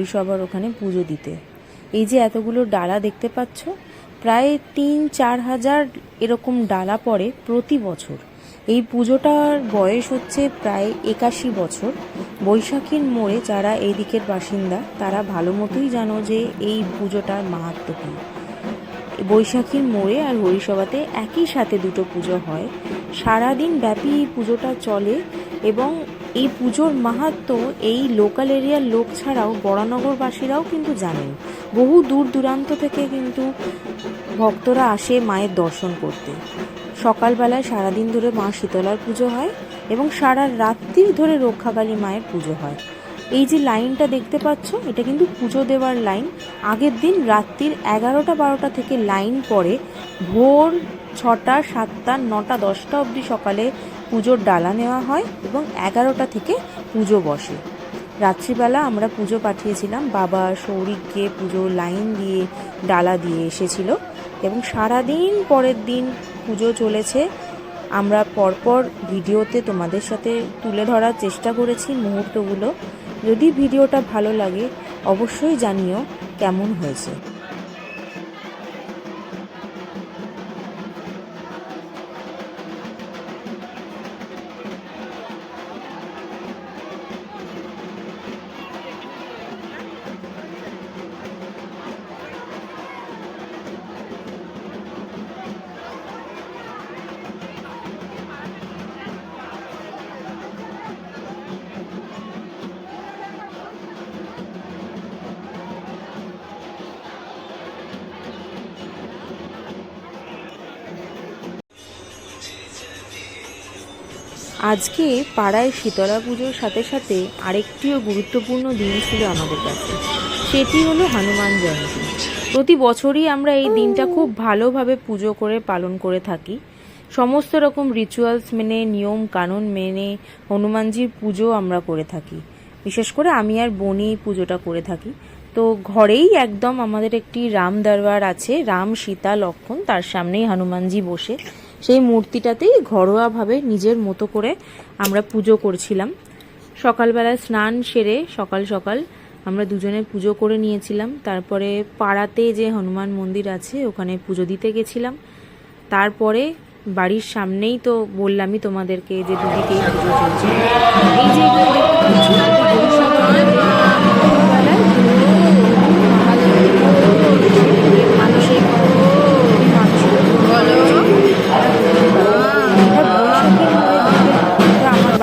হরিসভার ওখানে পুজো দিতে। এই যে এতগুলো ডালা দেখতে পাচ্ছ, প্রায় ৩-৪ হাজার এরকম ডালা পড়ে প্রতি বছর। এই পুজোটার বয়স হচ্ছে প্রায় ৮১ বছর। বৈশাখীর মোড়ে যারা এই দিকের বাসিন্দা তারা ভালো মতোই জানো যে এই পুজোটার মাহাত্ম্য কী। বৈশাখীর মোড়ে আর হরিসভাতে একই সাথে দুটো পুজো হয়। সারাদিন ব্যাপী এই পুজোটা চলে এবং এই পুজোর মাহাত্ম্য এই লোকাল এরিয়ার লোক ছাড়াও বরানগরবাসীরাও কিন্তু জানেন। বহু দূর দূরান্ত থেকে কিন্তু ভক্তরা আসে মায়ের দর্শন করতে। সকালবেলায় সারাদিন ধরে মা শীতলার পুজো হয় এবং সারা রাত্রি ধরে রক্ষাকালী মায়ের পুজো হয়। এই যে লাইনটা দেখতে পাচ্ছ, এটা কিন্তু পুজো দেওয়ার লাইন। আগের দিন রাত্রির 11টা-12টা থেকে লাইন পড়ে ভোর 6টা, 7টা, 9টা, 10টা অবধি সকালে পুজোর ডালা নেওয়া হয় এবং 11টা থেকে পুজো বসে। রাত্রিবেলা আমরা পুজো পাঠিয়েছিলাম, বাবা সৌরিক গিয়ে পুজো লাইন দিয়ে ডালা দিয়ে এসেছিল এবং সারাদিন পরের দিন পুজো চলেছে। আমরা পরপর ভিডিওতে তোমাদের সাথে তুলে ধরার চেষ্টা করেছি মুহূর্তগুলো। যদি ভিডিওটা ভালো লাগে অবশ্যই জানিও কেমন হয়েছে। আজকে পাড়ায় শীতলা পুজোর সাথে সাথে আরেকটিও গুরুত্বপূর্ণ দিন ছিল আমাদের কাছে, সেটি হলো হনুমান জয়ন্তী। প্রতি বছরই আমরা এই দিনটা খুব ভালোভাবে পুজো করে পালন করে থাকি। সমস্ত রকম রিচুয়ালস মেনে, নিয়ম কানুন মেনে হনুমানজির পুজো আমরা করে থাকি। বিশেষ করে আমি আর বোনই পুজোটা করে থাকি। তো ঘরেই একদম আমাদের একটি রাম দরবার আছে, রাম সীতা লক্ষ্মণ, তার সামনেই হনুমানজি বসে। সেই মূর্তিটাতেই ঘরোয়াভাবে নিজের মতো করে আমরা পুজো করছিলাম। সকালবেলায় স্নান সেরে সকাল সকাল আমরা দুজনে পুজো করে নিয়েছিলাম। তারপরে পাড়াতে যে হনুমান মন্দির আছে ওখানে পুজো দিতে গেছিলাম। তারপরে বাড়ির সামনেই তো বললামই তোমাদেরকে যে দুদিকেই পুজো চলছে। এই যে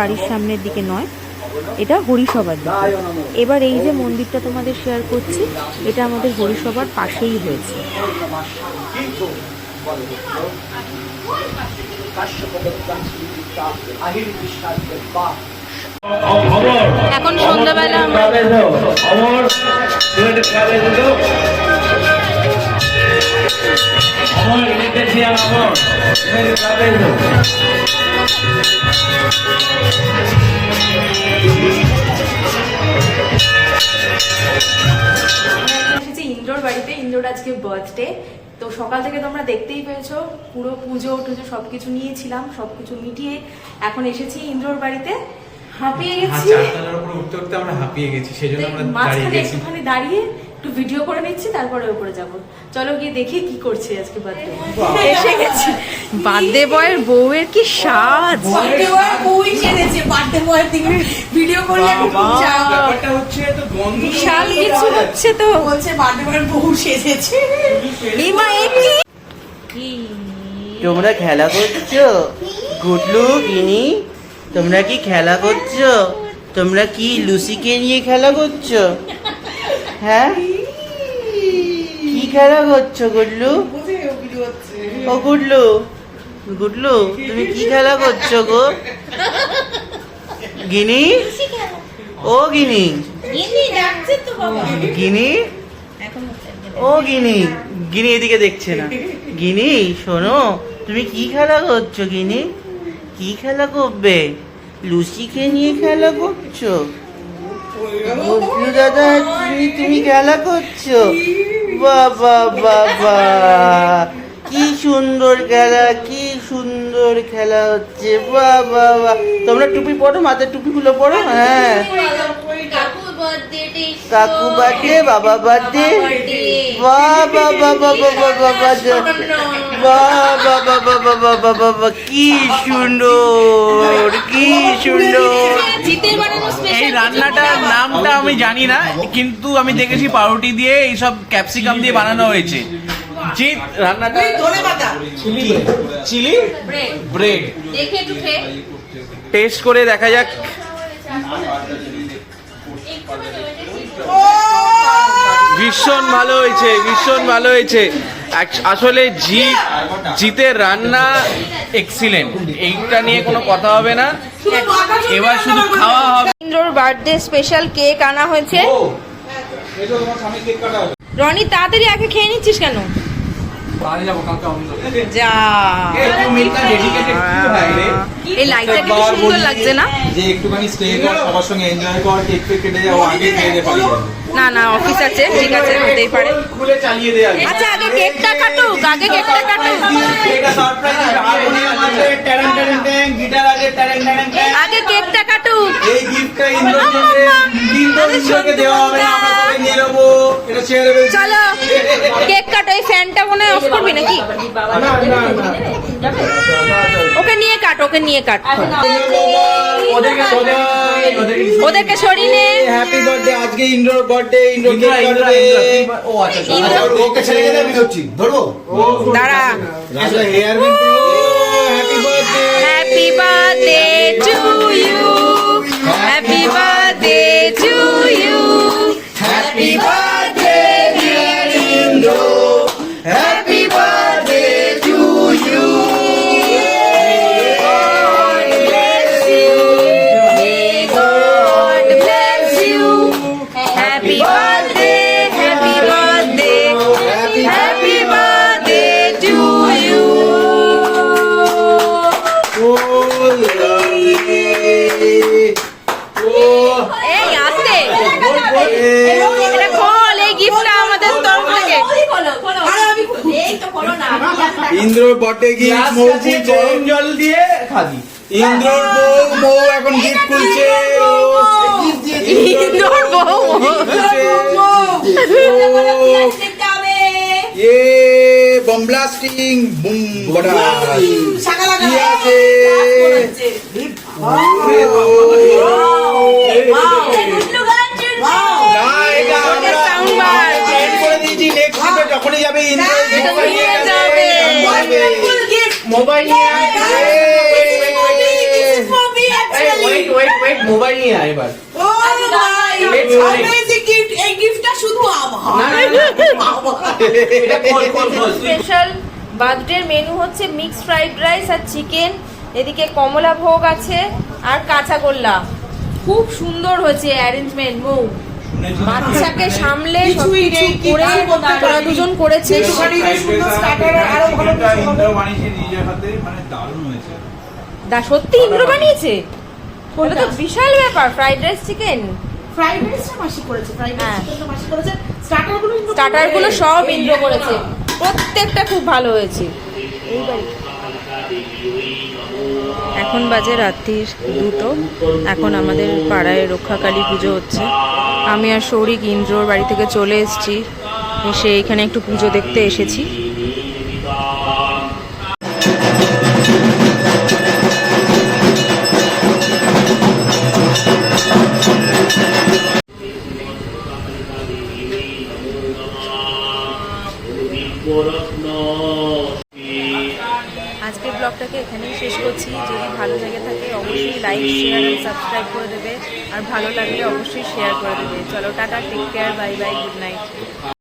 বাড়ির সামনের দিকে নয়, এটা হরিসভার দিকে। এবার এই যে মন্দিরটা তোমাদের শেয়ার করছি, এটা আমাদের হরিসভার পাশেই হয়েছে। এখন সন্ধ্যাবেলা ইন্দ্রর বাড়িতে। ইন্দ্রর আজকে বার্থডে, তো সকাল থেকে তোমরা দেখতেই পেয়েছো পুরো পুজো টুজো সবকিছু নিয়েছিলাম, সবকিছু মিটিয়ে এখন এসেছি ইন্দ্রর বাড়িতে। হাঁপিয়ে গেছি, চারতলার উপরে উঠতে উঠতে আমরা হাঁপিয়ে গেছি, সেজন্য আমরা দাঁড়িয়ে গেছি। একটুখানি দাঁড়িয়ে একটু ভিডিও করে নিচ্ছি, তারপরে উপরে যাব। চলো গিয়ে দেখি কি করছে আজকে বার্থডে বয়। এসে গেছি, বার্থডে বয়ের বউয়ের কি সাজ! বার্থডে বয়ের বউই সেজেছে, বার্থডে বয়ের দিকে ভিডিও করলে ব্যাপারটা হচ্ছে তো গন্ধ বিশাল কিছু হচ্ছে, তো বলছে বার্থডে বয়ের বউ সেজেছে। ইমা কি তোমরা খেলা করছো? গুডলু গিনি, তোমরা কি খেলা করছো? তোমরা কি লুসিকে নিয়ে খেলা করছো? হ্যাঁ, কি খেলা করছো গুডলু? ও গুডলু, গুডলু তুমি কি খেলা করছো গো? গিনি, ও গিনি, গিনি, ও গিনি, গিনি এদিকে দেখছে না। গিনি শোনো, তুমি কি খেলা করছো? গিনি কি খেলা করবে? লুসিকে নিয়ে খেলা করছো? গুডলু দাদা তুমি খেলা করছো? বাবা বাবা, কি সুন্দর খেলা, কি সুন্দর খেলা হচ্ছে। বাবা, তোমরা টুপি পরো, মাথায় টুপিগুলো পরো। হ্যাঁ কাকু বার্থডে, বাবা বার্থডে, বাহ বাহ বাহ বাহ বাহ বাহ বাহ বাহ বাহ বাহ বাহ বাহ বাহ বাহ বাহ বাহ, কি সুন্দর, কি সুন্দর। এই রান্নাটার নামটা আমি জানি না, কিন্তু আমি দেখেছি পাউরুটি দিয়ে এইসব ক্যাপসিকাম দিয়ে বানানো হয়েছে। জিৎ রান্নাটা চিলি ব্রেড টেস্ট করে দেখা যাক। ভীষণ ভালো হয়েছে, ভীষণ ভালো হয়েছে। আসলে জিতের রান্না এক্সিলেন্ট, এইটা নিয়ে কোনো কথা হবে না। এবার শুধু খাওয়া হবে। ইন্দ্রর বার্থডে স্পেশাল কেক আনা হয়েছে। রনি তাড়াতাড়ি আগে খেয়ে নিচ্ছিস কেন? যা এই লাইটটা কিন্তু সুন্দর লাগছে না? যে একটুখানি স্টে কর, সবার সঙ্গে এনজয় কর, কেক কেটে যাও, আগে খেয়ে দে পারি। না না, অফিস আছে, ঠিক আছে, হতেই পারে। খুলে চালিয়ে দে আগে। আচ্ছা আগে কেকটা কাটুক, আগে কেকটা কাটুক, এটা সারপ্রাইজ, হারমোনিয়াম আছে, ট্যারেন ট্যারেন ট্যাং, গিটার আছে, ট্যারেন ট্যারেন ট্যাং। আগে কেকটা কাটুক। এই গিফটটা ইন্দ্রর জন্য, ইন্দ্রকে দেওয়া হবে না, আমরা সবাই নিয়ে নেব। এটা ছেড়ে দেবে। চলো কেক কাটো। এই ফ্যানটা মনে হয় অফ করবি নাকি? ওকে নিয়ে কাট, ওকে নিয়ে কাট। ওদেরকে সরিয়ে নে। হ্যাপি বার্থডে, আজকে ইন্দ্রর বার্থডে, ইন্দ্র কেক কাটবে। ও আচ্ছা, ওকে ছেড়ে দে, আমি ধরছি, ধরবো। দাঁড়া। আসলে হেয়ার বিন প্রো, happy birthday. Happy birthday to you, happy birthday to you, happy birthday dear Indra, happy birthday to you. Happy birthday, happy birthday, happy birthday to you. এই আস্তে, এটা খোল, এই গিফটটা আমাদের তরফ থেকে। ইন্দ্রর বার্থডে গিফট মৌ খুলছে, গরম জল দিয়ে খাবি। ইন্দ্রর মৌ এখন গিফট খুলছে। ইন্দোর বউ। ये बम ब्लास्टिंग बुम बड़ा কি আছে? না, এটা আমরা সাউন্ড বার প্ল্যান করে দিয়েছি, নেক্সট উইকে যখনই যাবে ইন্দ্র নিয়ে যাবে। মোবাইল নিয়ে আয়। ওয়েট, মোবাইল নিয়ে আয় এবার। স্পেশাল বার্থডে মেনু হচ্ছে মিক্স ফ্রাইড রাইস আর চিকেন, এদিকে কমলা ভোগ আছে আর কাঁচাগোল্লা। খুব সুন্দর হয়েছে অ্যারেঞ্জমেন্ট। মৌ বাচ্চাকে সামলে সবকিছু করে তোরা দুজন করেছিস। সত্যি ইন্দ্র বানিয়েছে, ওটা তো বিশাল ব্যাপার। ফ্রাইড রাইস চিকেন, স্টার্টারগুলো সব ইন্দ্র করেছে, প্রত্যেকটা খুব ভালো হয়েছে। এখন বাজে রাত্রির 2টো। এখন আমাদের পাড়ায় রক্ষাকালী পুজো হচ্ছে। আমি আর শৌরিক ইন্দ্রর বাড়ি থেকে চলে এসেছি, এসে এখানে একটু পুজো দেখতে এসেছি। আজকের ব্লগটাকে এখানেই শেষ করছি। যদি ভালো লেগে থাকে অবশ্যই লাইক, শেয়ার আর সাবস্ক্রাইব করে দেবে, আর ভালো লাগলে অবশ্যই শেয়ার করে দেবে। চলো tata, take care, bye bye, good night.